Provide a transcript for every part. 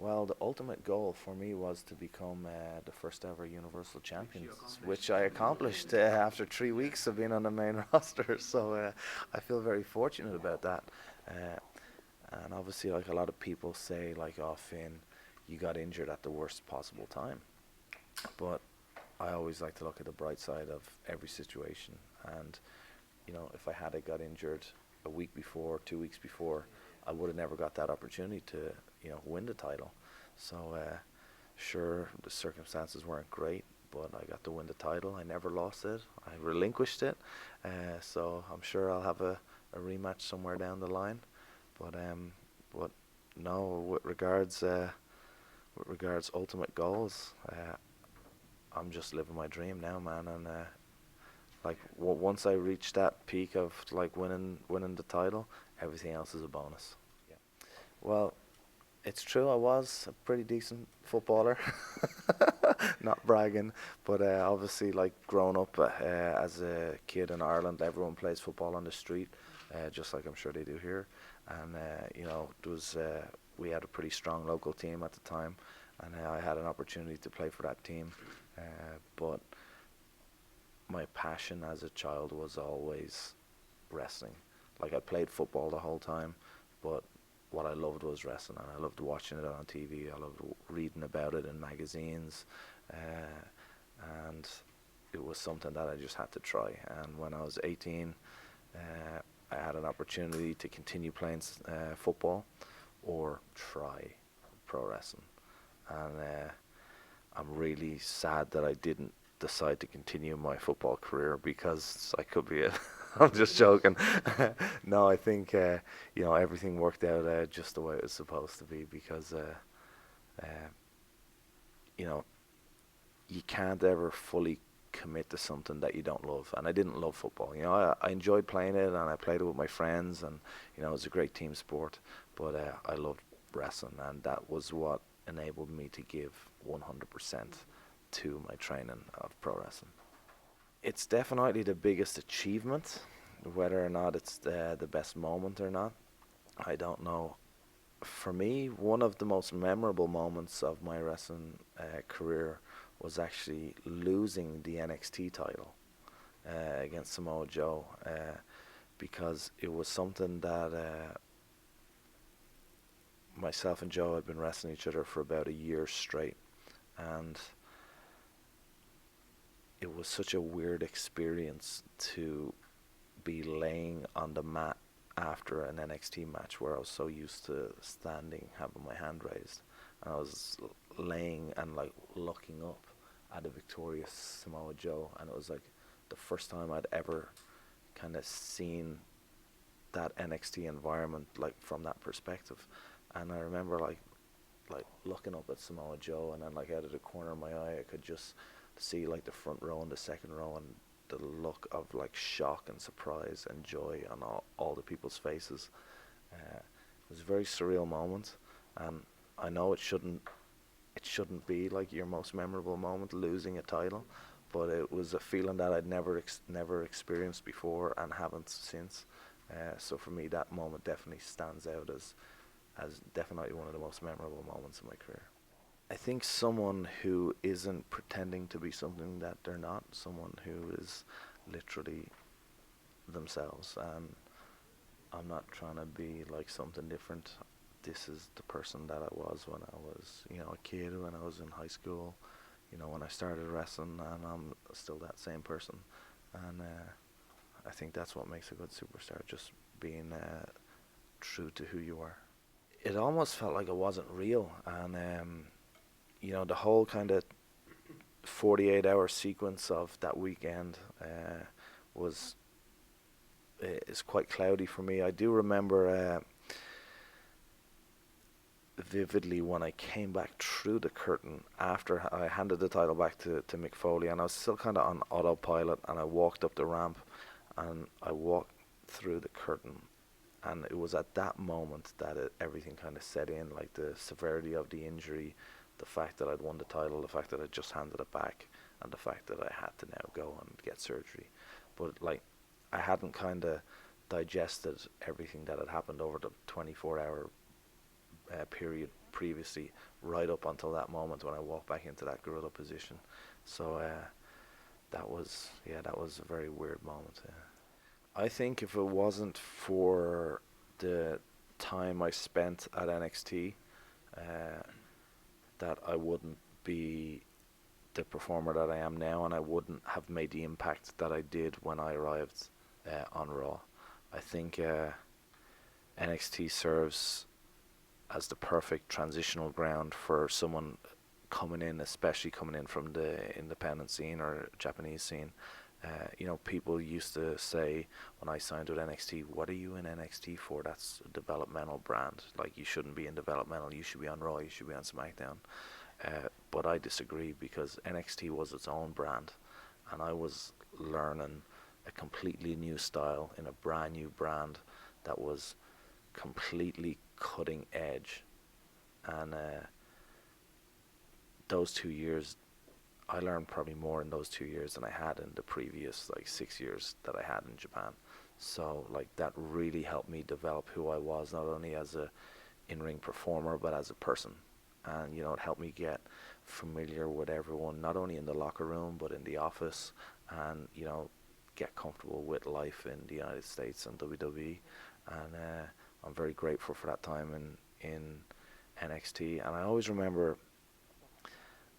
Well, the ultimate goal for me was to become the first ever Universal Which you Champions, which accomplished. I accomplished after 3 weeks of being on the main roster. So I feel very fortunate about that. Uh, and obviously, like a lot of people say, like, "Oh, Finn, you got injured at the worst possible time." But I always like to look at the bright side of every situation. And if I had got injured a week before, 2 weeks before, I would have never got that opportunity to win the title. So sure, the circumstances weren't great, but I got to win the title. I never lost it. I relinquished it. So I'm sure I'll have a rematch somewhere down the line. But no, with regards ultimate goals, I'm just living my dream now, man. And like once I reach that peak of like winning the title, everything else is a bonus. Yeah. Well, it's true. I was a pretty decent footballer. Not bragging, but obviously, like growing up as a kid in Ireland, everyone plays football on the street, just like I'm sure they do here. And there was we had a pretty strong local team at the time, and I had an opportunity to play for that team. But my passion as a child was always wrestling. Like I played football the whole time, but what I loved was wrestling, and I loved watching it on TV. I loved reading about it in magazines, and it was something that I just had to try. And when I was 18, I had an opportunity to continue playing football or try pro wrestling, and I'm really sad that I didn't decide to continue my football career because I could be it. I'm just joking. No, I think everything worked out just the way it was supposed to be because uh, you know you can't ever fully commit to something that you don't love. And I didn't love football. I enjoyed playing it and I played it with my friends, and it was a great team sport. But I loved wrestling, and that was what enabled me to give 100% to my training of pro wrestling. It's definitely the biggest achievement. Whether or not it's the best moment or not, I don't know. For me, one of the most memorable moments of my wrestling career was actually losing the NXT title against Samoa Joe, because it was something that myself and Joe had been wrestling each other for about a year straight, and it was such a weird experience to be laying on the mat after an NXT match where I was so used to standing, having my hand raised, and I was laying and like looking up at a victorious Samoa Joe, and it was like the first time I'd ever kind of seen that NXT environment like from that perspective. And I remember like looking up at Samoa Joe, and then like out of the corner of my eye, I could just see like the front row and the second row, and the look of like shock and surprise and joy on all the people's faces. It was a very surreal moment, and I know it shouldn't be like your most memorable moment, losing a title, but it was a feeling that I'd never experienced before and haven't since. So for me, that moment definitely stands out as definitely one of the most memorable moments in my career. I think someone who isn't pretending to be something that they're not, someone who is literally themselves. And I'm not trying to be like something different. This is the person that I was when I was, a kid, when I was in high school, when I started wrestling, and I'm still that same person. And I think that's what makes a good superstar, just being true to who you are. It almost felt like it wasn't real, and the whole kind of 48-hour sequence of that weekend was is quite cloudy for me. I do remember vividly when I came back through the curtain after I handed the title back to Mick Foley, and I was still kind of on autopilot, and I walked up the ramp, and I walked through the curtain, and it was at that moment that everything kind of set in, like the severity of the injury, the fact that I'd won the title, the fact that I just handed it back, and the fact that I had to now go and get surgery. But like, I hadn't kind of digested everything that had happened over the 24-hour period previously, right up until that moment when I walked back into that gorilla position. So that was a very weird moment. Yeah. I think if it wasn't for the time I spent at NXT, uh, that I wouldn't be the performer that I am now, and I wouldn't have made the impact that I did when I arrived on Raw. I think NXT serves as the perfect transitional ground for someone coming in, especially coming in from the independent scene or Japanese scene. People used to say when I signed with NXT, "What are you in NXT for? That's a developmental brand. Like, you shouldn't be in developmental. You should be on Raw. You should be on SmackDown." But I disagree, because NXT was its own brand, and I was learning a completely new style in a brand new brand that was completely cutting edge. And those 2 years, I learned probably more in those 2 years than I had in the previous like 6 years that I had in Japan. So like that really helped me develop who I was, not only as a in-ring performer but as a person. And it helped me get familiar with everyone, not only in the locker room but in the office, and get comfortable with life in the United States and WWE. And I'm very grateful for that time in NXT. And I always remember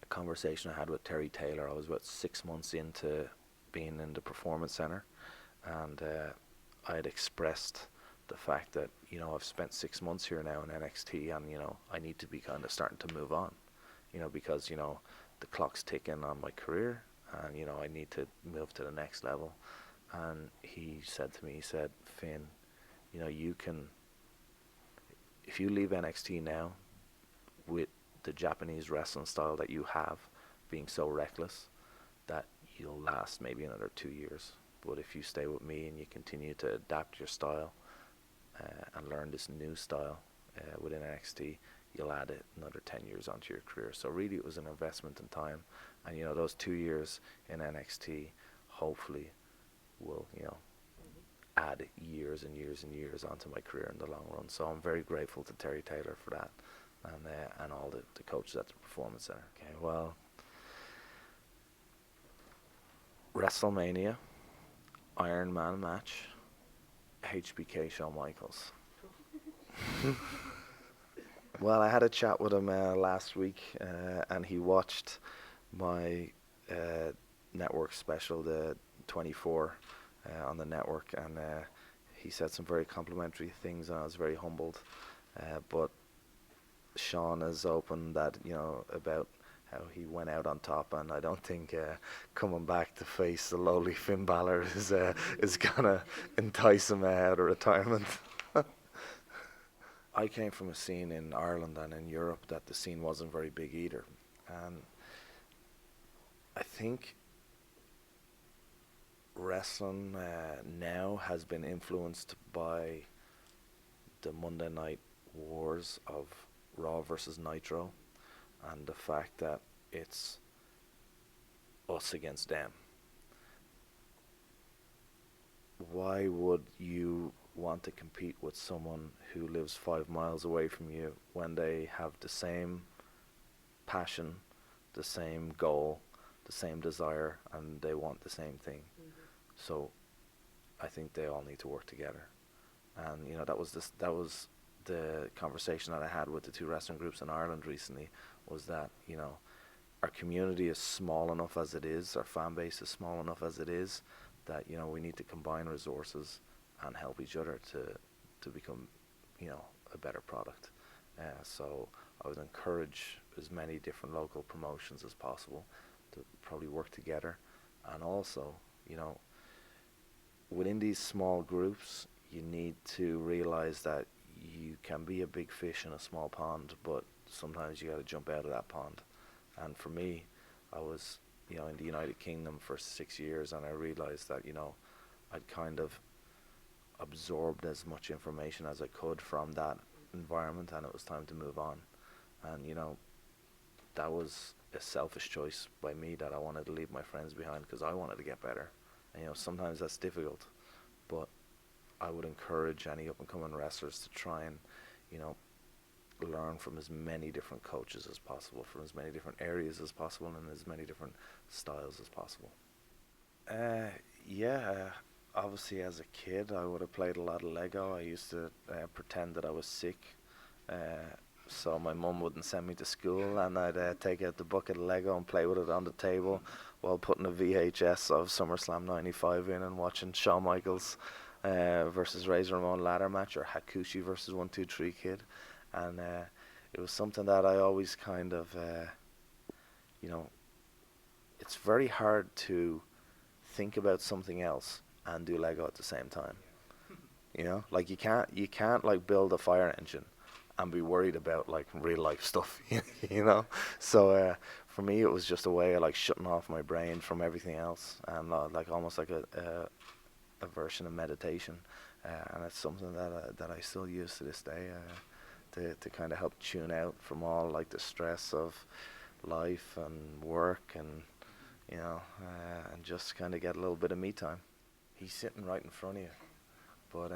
a conversation I had with Terry Taylor. I was about 6 months into being in the Performance Center, and I had expressed the fact that I've spent 6 months here now in NXT, and I need to be kind of starting to move on, because the clock's ticking on my career, and I need to move to the next level. And he said to me, he said, "Finn, you can, if you leave NXT now with the Japanese wrestling style that you have, being so reckless, that you'll last maybe another 2 years. But if you stay with me and you continue to adapt your style and learn this new style within NXT, you'll add another 10 years onto your career." So really it was an investment in time. And those 2 years in NXT hopefully will add years and years and years onto my career in the long run. So I'm very grateful to Terry Taylor for that, and all the coaches at the Performance Center. Okay, well, WrestleMania, Iron Man match, HBK Shawn Michaels. Well, I had a chat with him last week, and he watched my network special, the 24, on the network, and he said some very complimentary things, and I was very humbled. But Sean has opened that, about how he went out on top, and I don't think coming back to face the lowly Finn Balor is gonna entice him out of retirement. I came from a scene in Ireland and in Europe that the scene wasn't very big either, and I think wrestling now has been influenced by the Monday Night Wars of Raw versus Nitro, and the fact that it's us against them. Why would you want to compete with someone who lives 5 miles away from you when they have the same passion, the same goal, the same desire, and they want the same thing? So I think they all need to work together. And that was the conversation that I had with the two wrestling groups in Ireland recently, was that our community is small enough as it is, our fan base is small enough as it is, that we need to combine resources and help each other to become a better product. So I would encourage as many different local promotions as possible to probably work together. And also within these small groups, you need to realize that you can be a big fish in a small pond, but sometimes you got to jump out of that pond. And for me, I was in the United Kingdom for 6 years, and I realized that I'd kind of absorbed as much information as I could from that environment, and it was time to move on. And that was a selfish choice by me, that I wanted to leave my friends behind because I wanted to get better. And sometimes that's difficult, but I would encourage any up and coming wrestlers to try and learn from as many different coaches as possible, from as many different areas as possible, and as many different styles as possible. Uh, yeah, obviously as a kid, I would have played a lot of Lego. I used to pretend that I was sick, uh, so my mum wouldn't send me to school, and I'd take out the bucket of Lego and play with it on the table while putting a VHS of SummerSlam '95 in and watching Shawn Michaels versus Razor Ramon ladder match, or Hakushi versus 1-2-3 Kid, and it was something that I always kind of, you know, it's very hard to think about something else and do Lego at the same time. You know, like you can't like build a fire engine and be worried about like real life stuff. You know, so for me it was just a way of like shutting off my brain from everything else, and like almost like a version of meditation, and it's something that I still use to this day, to kind of help tune out from all like the stress of life and work, and and just kind of get a little bit of me time. He's sitting right in front of you, but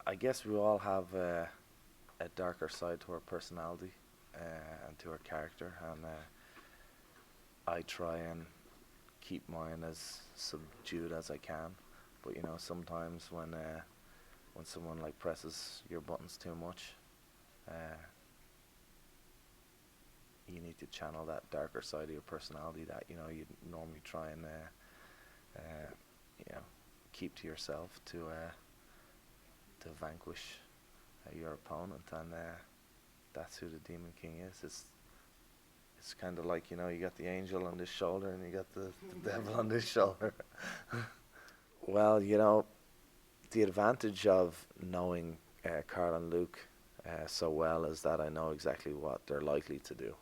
I guess we all have a darker side to our personality and to our character, and I try and keep mine as subdued as I can. But sometimes when someone like presses your buttons too much, uh, you need to channel that darker side of your personality that you normally try and uh, you know keep to yourself to vanquish your opponent, and that's who the Demon King is. It's kind of like, you got the angel on this shoulder and you got the devil on this shoulder. Well, the advantage of knowing Carl and Luke so well is that I know exactly what they're likely to do,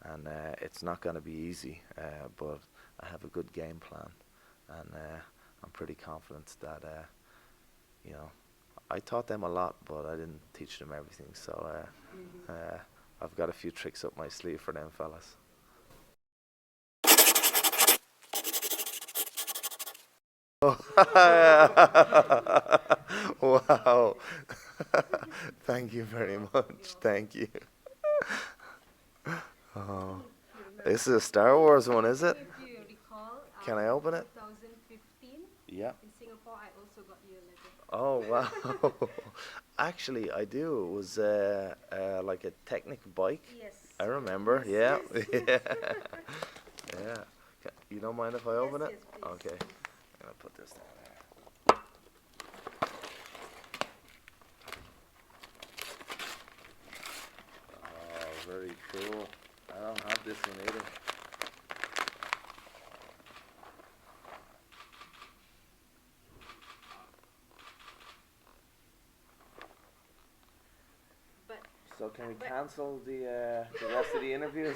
and it's not going to be easy, but I have a good game plan, and I'm pretty confident that you know I taught them a lot, but I didn't teach them everything. So I've got a few tricks up my sleeve for them fellas. Wow. Thank you very much. Thank you. Oh, this is a Star Wars one, is it? If you recall, Can I open it? 2015 Yeah. in Singapore, I also got you a letter. Oh, wow. Actually, I do. It was like a Technic bike. Yes. I remember. Yes, Yeah. yes. Yeah. Yeah. You don't mind if I open it? Yes, please. Okay. I'm gonna put this down there. Oh, very cool. I don't have this one either. But So can we cancel the rest of the interviews?